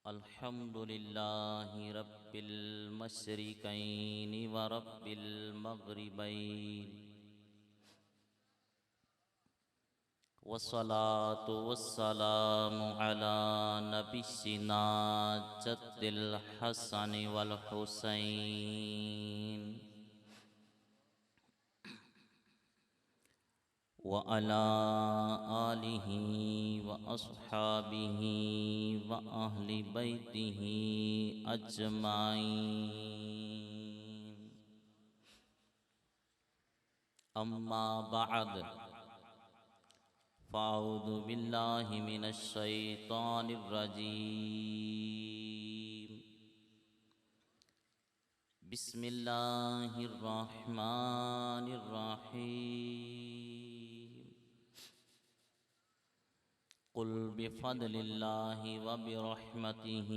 الحمد لله رب المشرقين ورب المغربين والصلاة والسلام على نبينا جد الحسن والحسين وعلى آله وأصحابه وأهل بيته أجمعين أما بعد فأعوذ بالله من الشيطان الرجيم بسم الله الرحمن الرحيم قل بفضل الله وبرحمته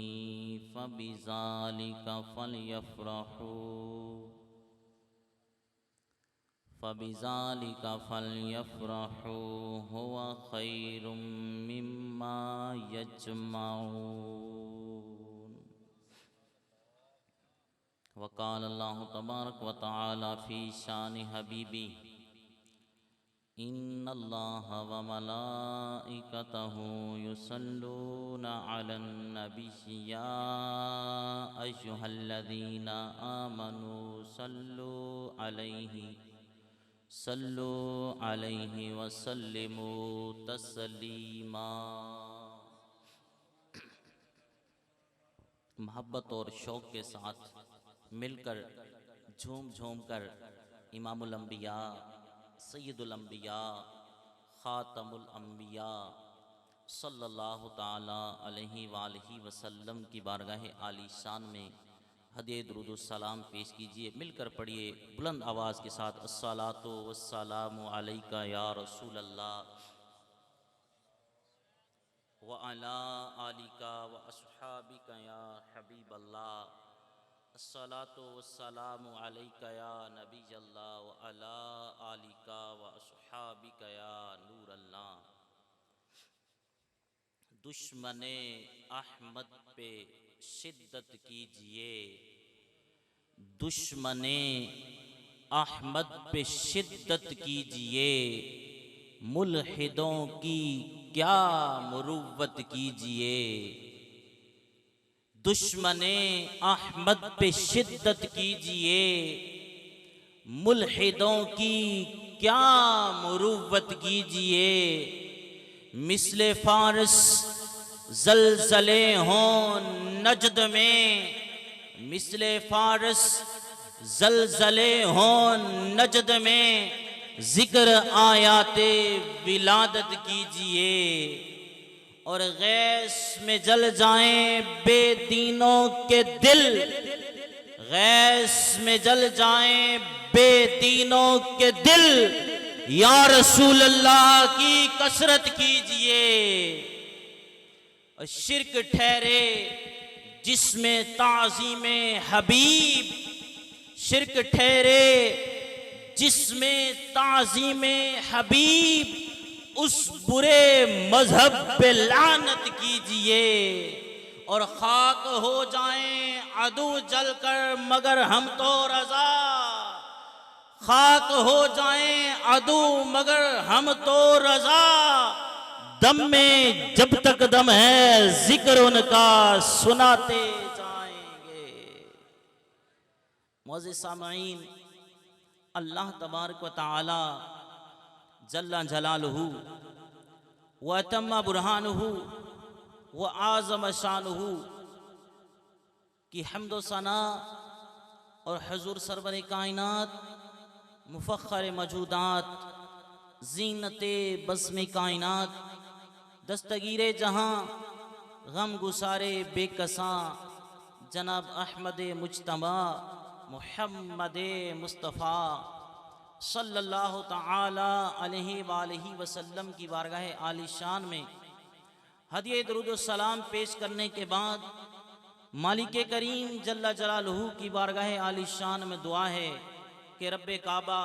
فبذلك فليفرحوا هو خير مما يجمعون وقال الله تبارك وتعالى في شان حبيبه إن الله وملائكته يصلون على النبي يا أيها الذين آمنوا صلوا عليه وسلموا تسلیما۔ محبت اور شوق کے ساتھ مل کر جھوم جھوم کر امام الانبیاء سید الانبیاء خاتم الانبیاء صلی اللہ تعالی علیہ وآلہ وسلم کی بارگاہ عالی شان میں ہدیہ درود السلام پیش کیجئے۔ مل کر پڑھیے بلند آواز کے ساتھ الصلاۃ والسلام علیک یا رسول اللہ وعلی آلک واصحابک یا حبیب اللہ، الصلاۃ والسلام علیک یا نبی اللہ وعلی آلک واصحابک یا نور اللہ۔ دشمن احمد پہ شدت کیجئے، دشمن احمد پہ شدت کیجئے، ملحدوں کی کیا مروت کیجئے۔ دشمن احمد پہ شدت کیجئے، ملحدوں کی کیا مروت کیجئے۔ مثل فارس زلزلے ہوں نجد میں، مثل فارس زلزلے ہوں نجد میں، ذکر آیات ولادت کیجئے۔ اور غیث میں جل جائیں بے دینوں کے دل، غیث میں جل جائیں بے دینوں کے دل، یا رسول اللہ کی کثرت کیجئے۔ اور شرک ٹھہرے جس میں تعظیم حبیب، شرک ٹھہرے جس میں تعظیم حبیب، اس برے مذہب پہ لعنت کیجئے۔ اور خاک ہو جائیں عدو جل کر مگر ہم تو رضا، خاک ہو جائیں عدو مگر ہم تو رضا، دم میں جب تک دم ہے ذکر ان کا سناتے جائیں گے۔ معزز سامعین، اللہ تبارک و تعالی جل جلالہ واتم برہانہ وعظم شانہ کی حمد و ثنا اور حضور سرور کائنات مفخر موجودات زینت بزم کائنات دستگیر جہاں غم گسارے بے کساں جناب احمد مجتبی محمد مصطفیٰ صلی اللہ تعالی علیہ وآلہ وسلم کی بارگاہ عالی شان میں ہدیہ درود السلام پیش کرنے کے بعد مالک کریم جل جلالہ کی بارگاہ عالی شان میں دعا ہے کہ رب کعبہ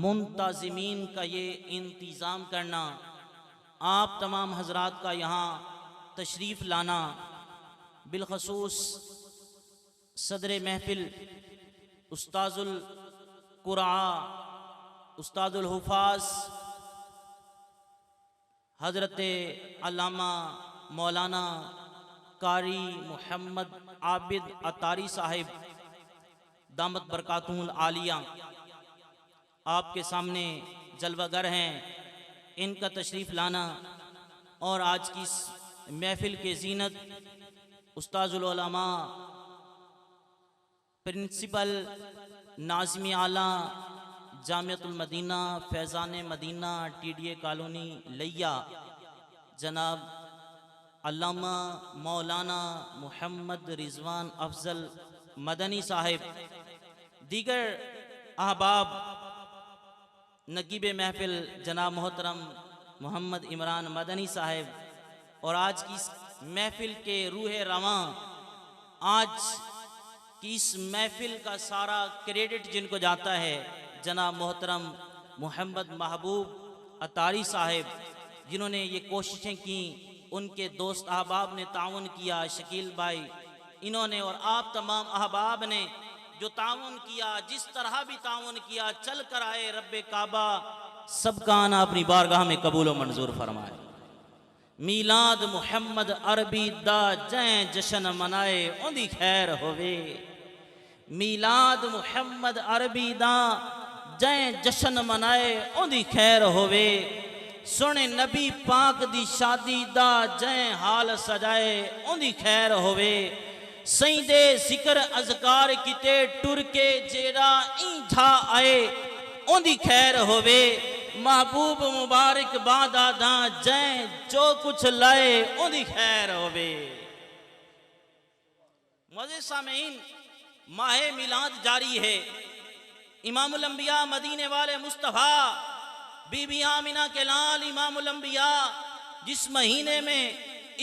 منتظمین کا یہ انتظام کرنا، آپ تمام حضرات کا یہاں تشریف لانا، بالخصوص صدر محفل استاذ القرآ استاد الحفاظ حضرت علامہ مولانا قاری محمد عابد اتاری صاحب دامت برکاتہ العالیہ آپ کے سامنے جلوہ گر ہیں. ان کا تشریف لانا اور آج کی اس محفل کے زینت استاذ العلماء پرنسپل ناظم اعلیٰ جامعۃ المدینہ Faizan Madina T D a colony لیا جناب علامہ مولانا محمد رضوان افضل مدنی صاحب، دیگر احباب، نقیب محفل جناب محترم محمد عمران مدنی صاحب، اور آج کی اس محفل کے روح رواں، آج کی اس محفل کا سارا کریڈٹ جن کو جاتا ہے جناب محترم محمد محبوب اتاری صاحب، جنہوں نے یہ کوششیں کی، ان کے دوست احباب نے تعاون کیا، شکیل بھائی انہوں نے، اور آپ تمام احباب نے جو تعاون کیا، جس طرح بھی تعاون کیا، چل کر آئے. رب کعبہ سب کا آنا اپنی بارگاہ میں قبول و منظور فرمائے. میلاد محمد عربی دا جائیں جشن منائے اندی خیر ہوئے. میلاد محمد عربی دا جائیں جشن منائے اندی خیر ہوئے. سونے نبی پاک دی شادی دا جائیں حال سجائے اندی خیر ہوئے. سیندے ذکر اذکار کیتے ٹر کے جیڑا این جھا آئے اندی خیر ہوئے. محبوب مبارک بادہ داں جائیں جو کچھ لائے اندی خیر ہوئے. معزز سامعین، ماہ میلاد جاری ہے. امام الانبیاء مدینے والے مصطفیٰ بی بی آمینہ کے لال امام الانبیاء جس مہینے میں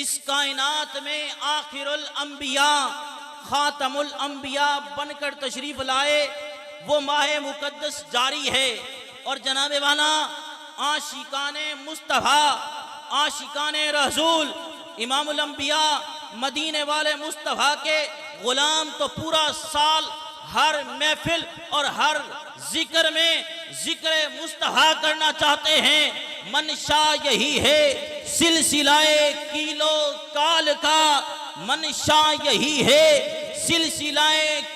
اس کائنات میں آخر الانبیاء خاتم الانبیاء بن کر تشریف لائے، وہ ماہ مقدس جاری ہے. اور جناب والا عاشقان مصطفیٰ، عاشقان رسول، امام الانبیاء مدینے والے مصطفیٰ کے غلام تو پورا سال ہر محفل اور ہر ذکر میں ذکر مصطفیٰ کرنا چاہتے ہیں. منشا یہی ہے سلسلہ کیلو کال کا، منشا یہی ہے سلسلہ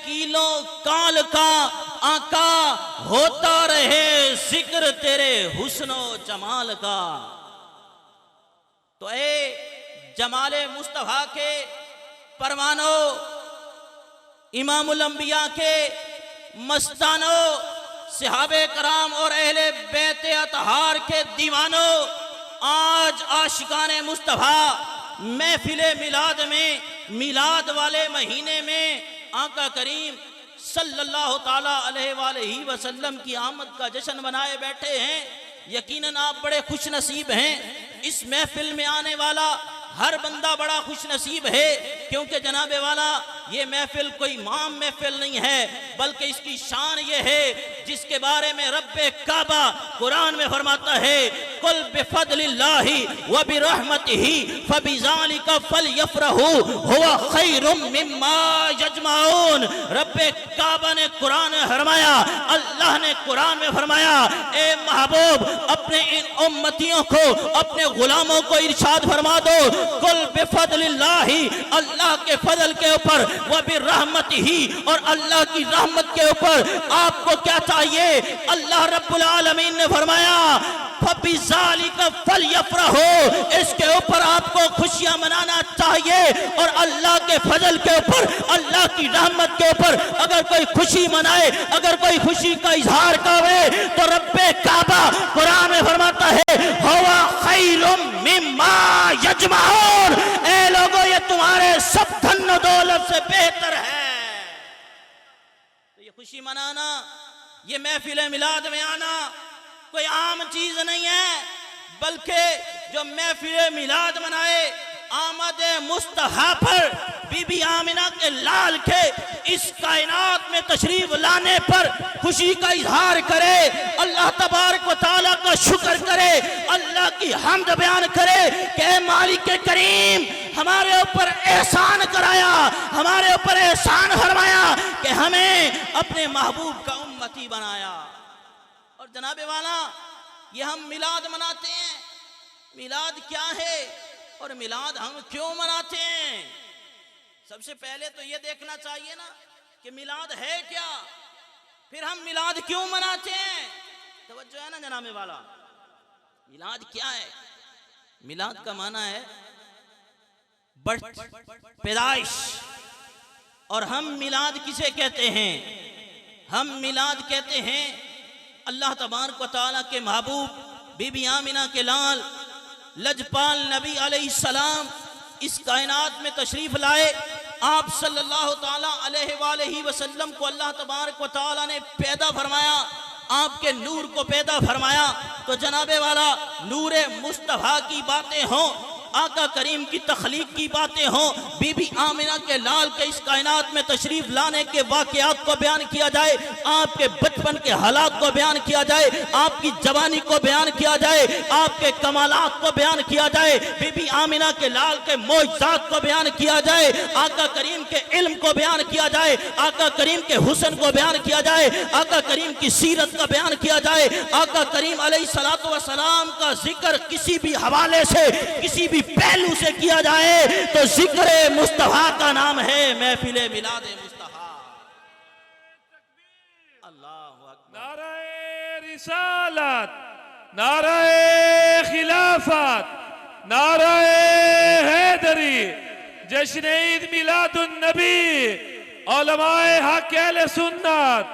کیلو کال کا. آقا ہوتا رہے ذکر تیرے حسن و جمال کا. تو اے جمال مصطفیٰ کے پروانو، امام الانبیاء کے مستانو، صحابہ کرام اور اہل بیت اطہار کے دیوانوں، آج عاشقان مصطفیٰ محفل میلاد میں، میلاد والے مہینے میں آقا کریم صلی اللہ تعالیٰ علیہ وآلہ وسلم کی آمد کا جشن منائے بیٹھے ہیں. یقیناً آپ بڑے خوش نصیب ہیں. اس محفل میں آنے والا ہر بندہ بڑا خوش نصیب ہے، کیونکہ جناب والا یہ محفل کوئی عام محفل نہیں ہے، بلکہ اس کی شان یہ ہے جس کے بارے میں رب کعبہ قرآن میں فرماتا ہے قل بفضل اللہ وبرحمتہ فبذالک فلیفرحوا ھو خیر مما یجمعون. رب کعبہ نے قرآن میں فرمایا، اللہ نے قرآن میں فرمایا، اے محبوب اپنے ان امتیوں کو، اپنے غلاموں کو ارشاد فرما دو قل بفضل اللہ، اللہ کے فضل کے اوپر، وبرحمتہ اور اللہ کی رحمت کے اوپر آپ کو کیا چاہیے؟ اللہ رب العالمین نے فرمایا فَبِذَالِكَ فَلْيَفْرَحُوا، اس کے اوپر آپ کو خوشیاں منانا چاہیے. اور اللہ کے فضل کے اوپر، اللہ کی رحمت کے اوپر اگر کوئی خوشی منائے، اگر کوئی خوشی کا اظہار کرے تو رب کعبہ قرآن میں فرماتا ہے ہوا خیر مما یجمعون، اے لوگوں یہ تمہارے سب دھن و دولت سے بہتر ہے. تو یہ خوشی منانا، یہ محفل میلاد میں آنا کوئی عام چیز نہیں ہے، بلکہ جو محفل میلاد منائے آمد مصطفیٰ پر بی بی آمنہ کے لال کے اس کائنات میں تشریف لانے پر خوشی کا اظہار کرے، اللہ تبارک و تعالیٰ کا شکر کرے، اللہ کی حمد بیان کرے کہ اے مالک کریم ہمارے اوپر احسان کرایا، ہمارے اوپر احسان فرمایا کہ ہمیں اپنے محبوب کا امتی بنایا۔ اور جناب والا یہ ہم میلاد مناتے ہیں، میلاد کیا ہے اور میلاد ہم کیوں مناتے ہیں؟ سب سے پہلے تو یہ دیکھنا چاہیے نا کہ میلاد ہے کیا، پھر ہم میلاد کیوں مناتے ہیں۔ توجہ ہے نا جناب والا، میلاد کیا ہے؟ میلاد کا معنی ہے برتھ، پیدائش۔ اور ہم میلاد کسے کہتے ہیں؟ ہم میلاد کہتے ہیں اللہ تبارک و تعالیٰ کے محبوب بی بی آمنہ کے لال لجپال نبی علیہ السلام اس کائنات میں تشریف لائے۔ آپ صلی اللہ تعالیٰ علیہ وآلہ وسلم کو اللہ تبارک و تعالیٰ نے پیدا فرمایا، آپ کے نور کو پیدا فرمایا۔ تو جناب والا نور مصطفیٰ کی باتیں ہوں، آقا کریم کی تخلیق کی باتیں ہوں، بی بی آمنہ کے لال کے اس کائنات میں تشریف لانے کے واقعات کو بیان کیا جائے، آپ کے بچپن کے حالات کو بیان کیا جائے، آپ کی جوانی کو بیان کیا جائے، آپ کے کمالات کو بیان کیا جائے، بی بی آمنہ کے لال کے معجزات کو بیان کیا جائے، آقا کریم کے علم کو بیان کیا جائے، آقا کریم کے حسن کو بیان کیا جائے، آقا کریم کی سیرت کا بیان کیا جائے، آقا کریم علیہ السلام کا ذکر کسی بھی حوالے سے، کسی بھی پہلو سے کیا جائے تو ذکر مصطفیٰ کا نام ہے محفل میلاد مصطفیٰ۔ اللہ اکبر۔ نعرہ رسالت، نعرہ خلافت، نعرہ حیدری، جشن عید میلاد النبی، علماء حق اہل سنت۔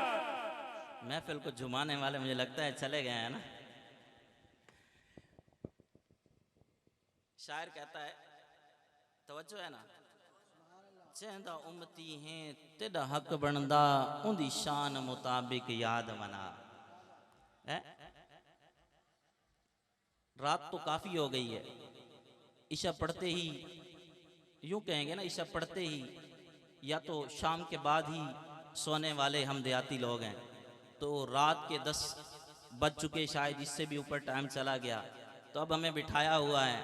محفل کو جھمانے والے مجھے لگتا ہے چلے گئے ہیں نا۔ شاعر کہتا ہے، توجہ ہے نا، چہندہ امتی ہیں تیڑا حق بندا ان دی شان مطابق یاد منا۔ رات تو کافی ہو گئی ہے، عشاء پڑھتے ہی، یوں کہیں گے نا، عشاء پڑھتے ہی یا تو شام کے بعد ہی سونے والے ہم دیہاتی لوگ ہیں، تو رات کے 10 بج چکے، شاید اس سے بھی اوپر ٹائم چلا گیا، تو اب ہمیں بٹھایا ہوا ہے۔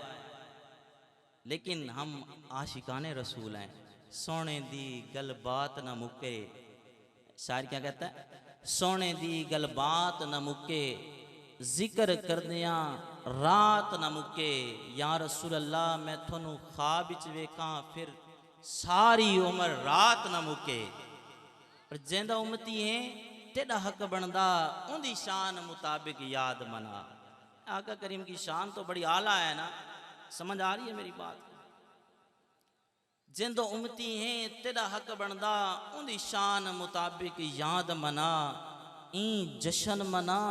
لیکن ہم عاشقان رسول ہیں، سونے دی گل بات نہ مکے۔ شاعر کیا کہتا ہے؟ سونے دی گل بات نہ مکے، ذکر کردیاں رات نہ مکے، یا رسول اللہ میں تھونو خواب وچ ویکھاں پھر ساری عمر رات نہ مکے۔ اور جیندہ امتی ہیں تیڑا حق بندا ان دی شان مطابق یاد منا۔ آقا کریم کی شان تو بڑی اعلیٰ ہے نا، سمجھ آ رہی ہے میری بات؟ جندو امتی ہیں تیرا حق بندا ان دی شان مطابق یاد منا، این جشن منا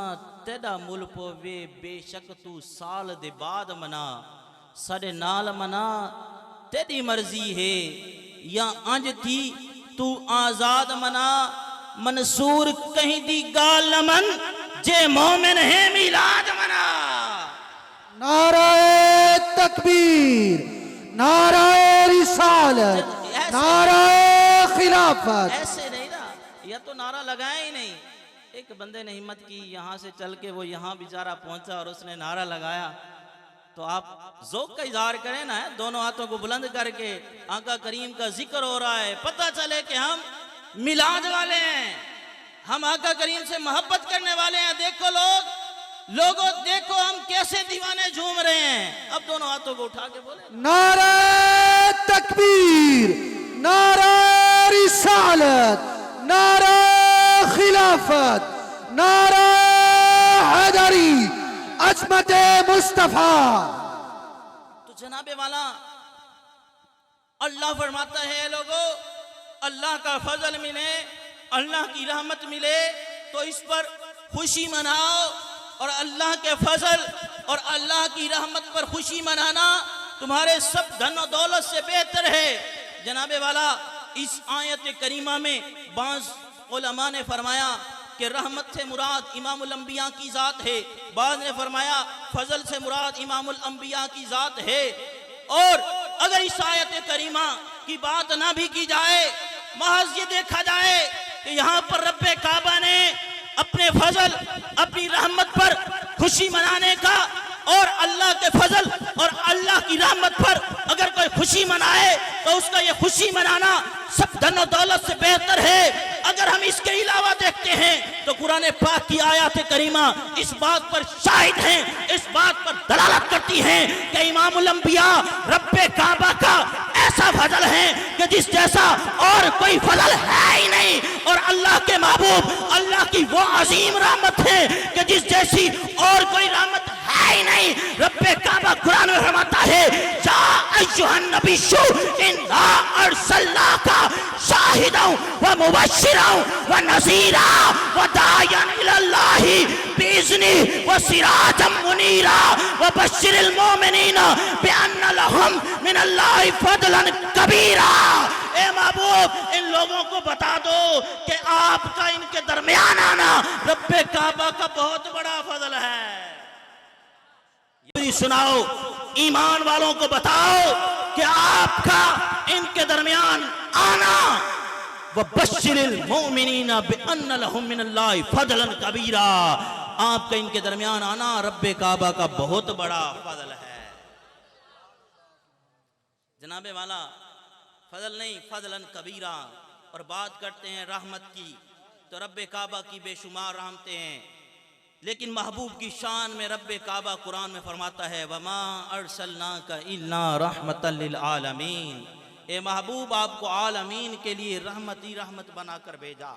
تیرا مل پوے بے شک تو سال دے بعد منا، ساڑے نال منا تیری مرضی ہے یا انج تھی تو آزاد منا، منصور کہیں دی گال من جے مومن ہے میلاد منا۔ نعرہ تکبیر، نعرہ رسالت، نعرہ خلافت۔ ایسے نہیں نا، یہ تو نعرہ لگایا ہی نہیں، ایک بندے نے ہمت کی یہاں سے چل کے وہ یہاں بیچارہ پہنچا اور اس نے نعرہ لگایا، تو آپ ذوق کا اظہار کریں نا، دونوں ہاتھوں کو بلند کر کے آقا کریم کا ذکر ہو رہا ہے، پتہ چلے کہ ہم میلاد والے ہیں، ہم آقا کریم سے محبت کرنے والے ہیں۔ دیکھو لوگوں دیکھو ہم کیسے دیوانے جھوم رہے ہیں۔ اب دونوں ہاتھوں کو اٹھا کے بولے نعرہ تکبیر، نعرہ رسالت، نعرہ خلافت، نعرہ حیدری، عظمت مصطفیٰ۔ تو جناب والا اللہ فرماتا ہے، لوگوں اللہ کا فضل ملے، اللہ کی رحمت ملے تو اس پر خوشی مناؤ، اور اللہ کے فضل اور اللہ کی رحمت پر خوشی منانا تمہارے سب دھن و دولت سے بہتر ہے۔ جناب والا اس آیت کریمہ میں بعض علماء نے فرمایا کہ رحمت سے مراد امام الانبیاء کی ذات ہے، بعض نے فرمایا فضل سے مراد امام الانبیاء کی ذات ہے، اور اگر اس آیت کریمہ کی بات نہ بھی کی جائے، محض یہ دیکھا جائے کہ یہاں پر رب کعبہ نے اپنے فضل، اپنی رحمت پر خوشی منانے کا، اور اللہ کے فضل اور اللہ کی رحمت پر اگر کوئی خوشی منائے تو اس کا یہ خوشی منانا سب دھن و دولت سے بہتر ہے۔ اگر ہم اس کے علاوہ دیکھتے ہیں تو قرآن پاک کی آیات کریمہ اس بات پر شاہد ہیں، اس بات پر دلالت کرتی ہیں کہ امام الانبیاء رب کعبہ کا ایسا فضل ہے کہ جس جیسا اور کوئی فضل ہے ہی نہیں، اور اللہ کے محبوب اللہ کی وہ عظیم رحمت ہے کہ جس جیسی اور کوئی رحمت ہے ہی نہیں۔ رب کعبہ قرآن میں فرماتا ہے یا ایھا النبی انا ارسلناک شاہدا ومبشرا ونذیرا وداعیا الی اللہ باذنہ وسراجا منیرا وبشر المؤمنین بان لهم من اللہ فضلا کبیرا۔ اے محبوب ان لوگوں کو بتا دو کہ آپ کا ان کے درمیان آنا رب کعبہ کا بہت بڑا فضل ہے۔ سناؤ ایمان والوں کو بتاؤ کہ آپ کا ان کے درمیان آنا وَبَشِّرِ الْمُؤْمِنِينَ بِأَنَّ لَهُم مِّنَ اللَّهِ فَضْلًا كَبِيرًا، آپ کا ان کے درمیان آنا رب کعبہ کا بہت بڑا فضل ہے۔ جناب والا فضل نہیں، فضلاً کبیرہ۔ اور بات کرتے ہیں رحمت کی تو رب کعبہ کی بے شمار رحمتیں ہیں، لیکن محبوب کی شان میں رب کعبہ قرآن میں فرماتا ہے وَمَا أَرْسَلْنَاكَ إِلَّا رَحْمَةً لِلْعَالَمِينَ، اے محبوب آپ کو عالمین کے لیے رحمت ہی رحمت بنا کر بھیجا۔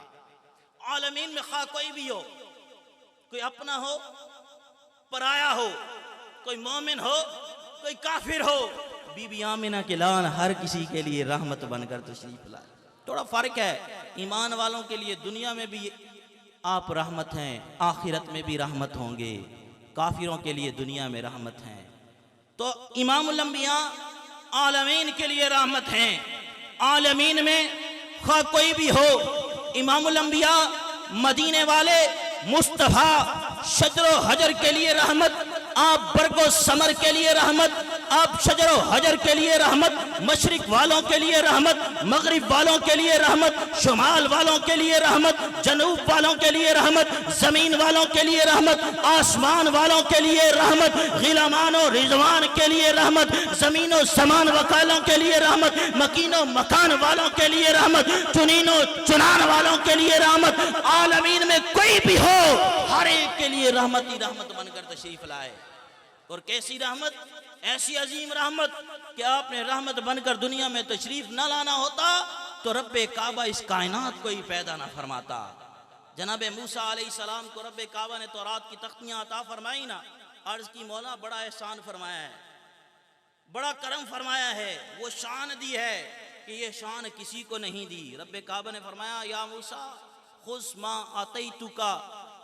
عالمین میں خواہ کوئی بھی ہو، کوئی اپنا ہو، پرایا ہو، کوئی مومن ہو، کوئی کافر ہو، بی بی آمنہ کے لان ہر کسی کے لیے رحمت بن کر تشریف لائے۔ تھوڑا فرق ہے، ایمان والوں کے لیے دنیا میں بھی آپ رحمت ہیں، آخرت میں بھی رحمت ہوں گے، کافروں کے لیے دنیا میں رحمت ہیں۔ تو امام الانبیاء عالمین کے لیے رحمت ہیں، عالمین میں خواہ کوئی بھی ہو۔ امام الانبیاء مدینے والے مصطفیٰ شجر و حجر کے لیے رحمت، آپ برگ و ثمر کے لیے رحمت، آپ شجر و حجر کے لیے رحمت، مشرق والوں کے لیے رحمت، مغرب والوں کے لیے رحمت، شمال والوں کے لیے رحمت، جنوب والوں کے لیے رحمت، زمین والوں کے لیے رحمت، آسمان والوں کے لیے رحمت، غلامان و رضوان کے لیے رحمت، زمین و زمان والوں کے لیے رحمت، مکین و مکان والوں کے لیے رحمت، چنین و چنان والوں کے لیے رحمت۔ عالمین میں کوئی بھی ہو ہر ایک کے لیے رحمت ہی رحمت بن کر تشریف لائے۔ اور کیسی رحمت؟ ایسی عظیم رحمت کہ آپ نے رحمت بن کر دنیا میں تشریف نہ لانا ہوتا تو رب کعبہ اس کائنات کو ہی پیدا نہ فرماتا۔ جناب موسیٰ علیہ السلام کو رب کعبہ نے تورات کی تختیاں عطا فرمائی نا، عرض کی مولا بڑا احسان فرمایا ہے، بڑا کرم فرمایا ہے، وہ شان دی ہے کہ یہ شان کسی کو نہیں دی۔ رب کعبہ نے فرمایا یا موسیٰ خذ ما آتیتک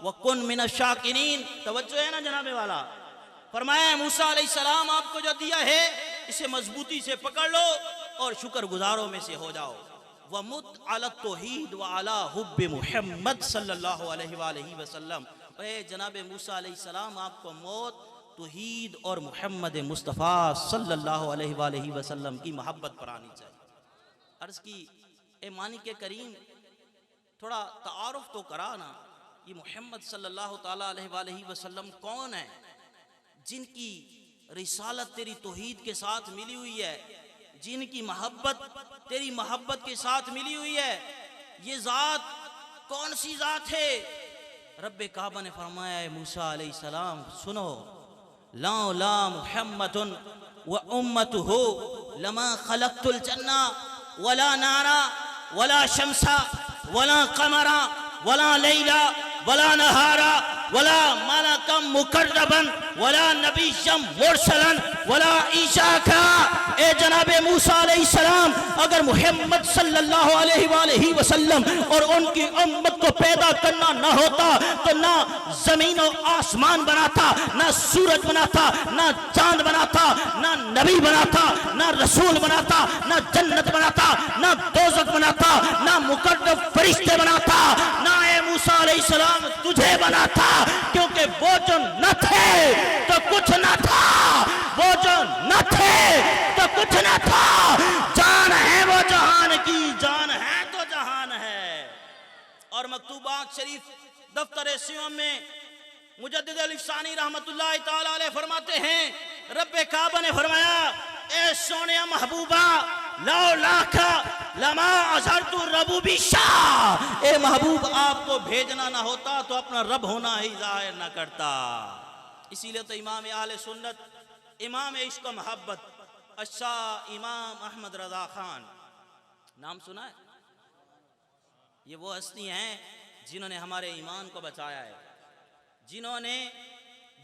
وکن من الشاکرین۔ توجہ ہے نا جناب والا، فرمایا موسیٰ علیہ السلام آپ کو جو دیا ہے اسے مضبوطی سے پکڑ لو اور شکر گزاروں میں سے ہو جاؤ۔ وَمُتْ عَلَى التَّوْحِيدِ وَعَلَى حُبِّ محمد صلی اللہ علیہ وآلہ وسلم۔ اے جناب موسیٰ علیہ السلام آپ کو موت توحید اور محمد مصطفیٰ صلی اللہ علیہ وآلہ وسلم کی محبت پر آنی چاہیے۔ عرض کی اے مانک کریم تھوڑا تعارف تو کرانا، یہ محمد صلی اللہ تعالیٰ علیہ وآلہ وسلم کون ہے جن کی رسالت تیری توحید کے ساتھ ملی ہوئی ہے، جن کی محبت تیری محبت کے ساتھ ملی ہوئی ہے، یہ ذات کون سی ذات ہے؟ رب کعبہ نے فرمایا اے موسیٰ علیہ السلام سنو، لولا محمد و امتہ لما خلقت الجنہ ولا نارا ولا شمسا ولا قمرا ولا لیلا ولا نہارا ولا ملکا مقربا ولا نبیا مرسلا ولا عیسیٰ کا۔ اے جناب موسیٰ علیہ السلام اگر محمد صلی اللہ علیہ وآلہ وسلم اور ان کی امت کو پیدا کرنا نہ ہوتا تو نہ زمین و آسمان بناتا، نہ سورج بناتا، نہ چاند بناتا، نہ نبی بناتا، نہ رسول بناتا، نہ جنت بناتا، نہ دوزخ بناتا، نہ مقرب فرشتے بناتا، نہ اے موسیٰ علیہ السلام تجھے بناتا، کیونکہ وہ جو نہ تھے تو کچھ نہ تھا، وہ جو نہ تھے تو کچھ نہ تھا، جان ہے وہ جہان کی، جان ہے تو جہان ہے۔ اور مکتوبات شریف دفتر سیوم میں مجدد الفسانی رحمت اللہ تعالی علیہ فرماتے ہیں، رب کعبہ نے فرمایا اے سونے محبوبہ لو لاکھا لما اظہرت ربوبی شاہ، اے محبوب آپ کو بھیجنا نہ ہوتا تو اپنا رب ہونا ہی ظاہر نہ کرتا۔ اسی لئے تو امام اہل سنت، امام عشق و محبت الشاہ امام احمد رضا خان، نام سنا ہے؟ یہ وہ ہستی ہیں جنہوں نے ہمارے ایمان کو بچایا ہے، جنہوں نے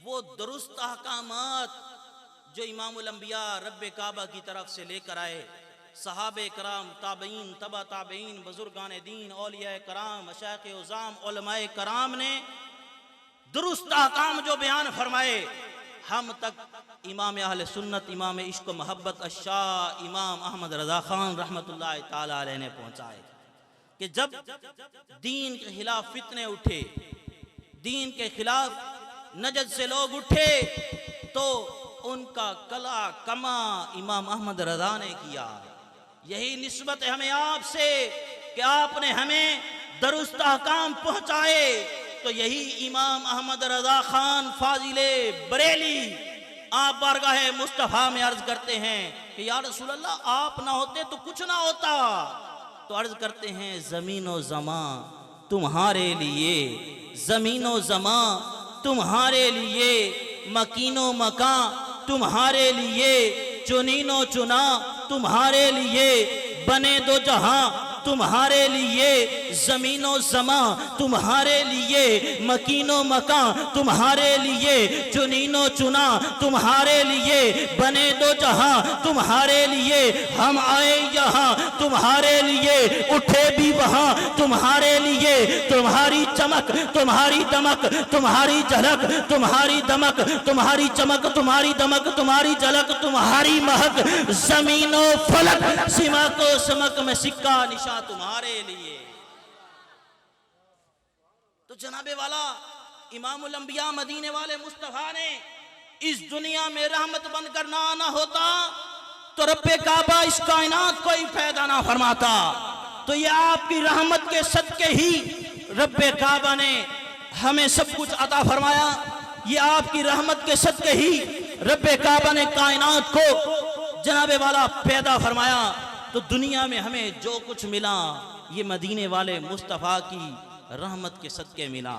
وہ درست احکامات جو امام الانبیاء رب کعبہ کی طرف سے لے کر آئے، صحابہ کرام، تابعین، تبع تابعین، بزرگان دین، اولیاء کرام، مشایخ عظام، علماء کرام نے درست احکام جو بیان فرمائے، ہم تک امام اہل سنت، امام عشق و محبت الشاہ امام احمد رضا خان رحمت اللہ تعالی علیہ نے پہنچائے کہ جب دین کے خلاف فتنے اٹھے، دین کے خلاف نجد سے لوگ اٹھے، تو ان کا کلا کما امام احمد رضا نے کیا۔ یہی نسبت ہے ہمیں آپ سے کہ آپ نے ہمیں درست احکام پہنچائے، تو یہی امام احمد رضا خان فاضل بریلی آپ بارگاہ مصطفیٰ میں عرض کرتے ہیں کہ یا رسول اللہ آپ نہ ہوتے تو کچھ نہ ہوتا، تو عرض کرتے ہیں زمین و زمان تمہارے لیے، زمین و زمان تمہارے لیے، مکین و مکان تمہارے لیے، چنین و چنا تمہارے لیے، بنے دو جہاں تمہارے لیے، زمین و زمان تمہارے لیے، مکین و مکان تمہارے لیے، چنین و چنا تمہارے لیے، بنے دو جہاں تمہارے لیے، ہم آئے یہاں تمہارے لیے، اٹھے بھی وہاں تمہارے لیے، تمہاری چمک تمہاری دمک تمہاری جھلک تمہاری دمک تمہاری چمک تمہاری دمک تمہاری جھلک تمہاری مہک، زمین و فلک سمک و سمک میں سکہ نشان تمہارے لیے۔ تو جناب والا امام الانبیاء مدینے والے مصطفیٰ نے اس دنیا میں رحمت بن کر نہ آنا ہوتا تو رب کعبہ اس کائنات کو ہی پیدا نہ فرماتا۔ تو یہ آپ کی رحمت کے صدقے ہی رب کعبہ نے ہمیں سب کچھ عطا فرمایا، یہ آپ کی رحمت کے صدقے ہی رب کعبہ نے کائنات کو جناب والا پیدا فرمایا۔ تو دنیا میں ہمیں جو کچھ ملا یہ مدینے والے مصطفیٰ کی رحمت کے صدقے ملا،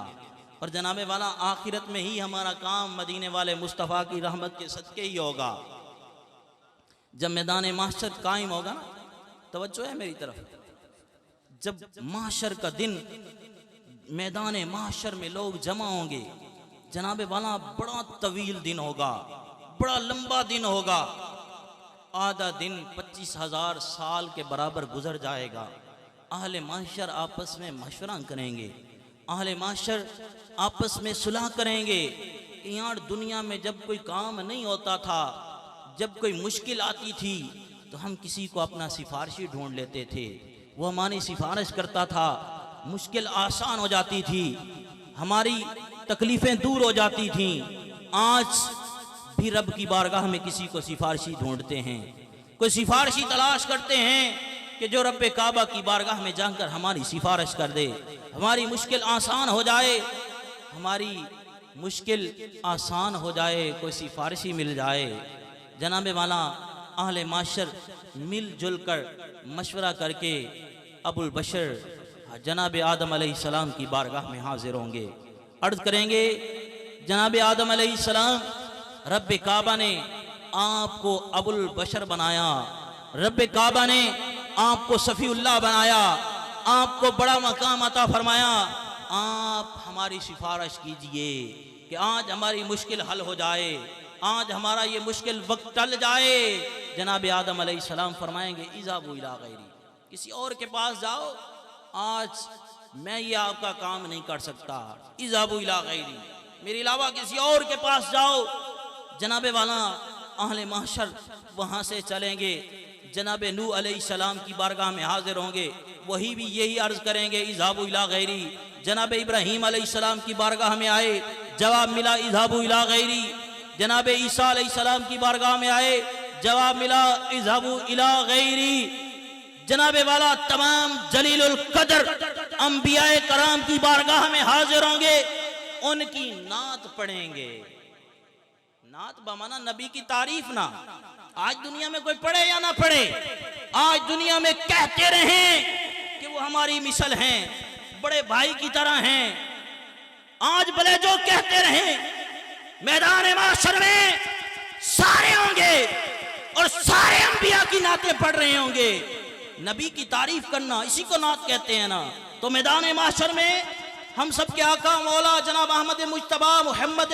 اور جناب والا آخرت میں ہی ہمارا کام مدینے والے مصطفیٰ کی رحمت کے صدقے ہی ہوگا۔ جب میدان محشر قائم ہوگا، توجہ ہے میری طرف، جب محشر کا دن میدان محشر میں لوگ جمع ہوں گے، جناب والا بڑا طویل دن ہوگا، بڑا لمبا دن ہوگا، آدھا دن 25,000 سال کے برابر گزر جائے گا۔ اہل محشر آپس میں مشورہ کریں گے، اہل محشر آپس میں صلح کریں گے کہ یار دنیا میں جب کوئی کام نہیں ہوتا تھا، جب کوئی مشکل آتی تھی تو ہم کسی کو اپنا سفارشی ڈھونڈ لیتے تھے، وہ ہماری سفارش کرتا تھا، مشکل آسان ہو جاتی تھی، ہماری تکلیفیں دور ہو جاتی تھیں۔ آج بھی رب کی بارگاہ میں کسی کو سفارشی ڈھونڈتے ہیں، کوئی سفارشی تلاش کرتے ہیں کہ جو رب کعبہ کی بارگاہ میں جا کر ہماری سفارش کر دے، ہماری مشکل آسان ہو جائے، ہماری مشکل آسان ہو جائے، کوئی سفارشی مل جائے۔ جناب والا اہل معاشر مل جل کر مشورہ کر کے ابو البشر جناب آدم علیہ السلام کی بارگاہ میں حاضر ہوں گے، عرض کریں گے جناب آدم علیہ السلام رب کعبہ نے آپ کو ابو البشر بنایا، رب کعبہ نے آپ کو صفی اللہ بنایا، آپ کو بڑا مقام عطا فرمایا، آپ ہماری سفارش کیجئے کہ آج ہماری مشکل حل ہو جائے، آج ہمارا یہ مشکل وقت ٹل جائے۔ جناب آدم علیہ السلام فرمائیں گے اذهبوا الی غیری، کسی اور کے پاس جاؤ، آج میں یہ آپ کا کام نہیں کر سکتا، اذهبوا الی غیری، میرے علاوہ کسی اور کے پاس جاؤ۔ جناب والا اہل محشر وہاں سے چلیں گے، جناب نوح علیہ السلام کی بارگاہ میں حاضر ہوں گے، وہی بھی یہی عرض کریں گے اذهبوا الی غیری۔ جناب ابراہیم علیہ السلام کی بارگاہ میں آئے، جواب ملا اذهبوا الی غیری۔ جناب عیسیٰ علیہ السلام کی بارگاہ میں آئے، جواب ملا اذهبوا الى غیری، جناب والا تمام جلیل القدر انبیاء کرام کی بارگاہ میں حاضر ہوں گے، ان کی نعت پڑھیں گے۔ نعت بمانا نبی کی تعریف نہ۔ آج دنیا میں کوئی پڑھے یا نہ پڑھے، آج دنیا میں کہتے رہیں کہ وہ ہماری مثل ہیں، بڑے بھائی کی طرح ہیں، آج بلے جو کہتے رہیں، میدان محشر میں سارے ہوں گے اور سارے انبیاء کی نعتیں پڑھ رہے ہوں گے۔ نبی کی تعریف کرنا اسی کو نعت کہتے ہیں نا۔ تو میدان محشر میں ہم سب کے آقا مولا جناب احمد مجتبی محمد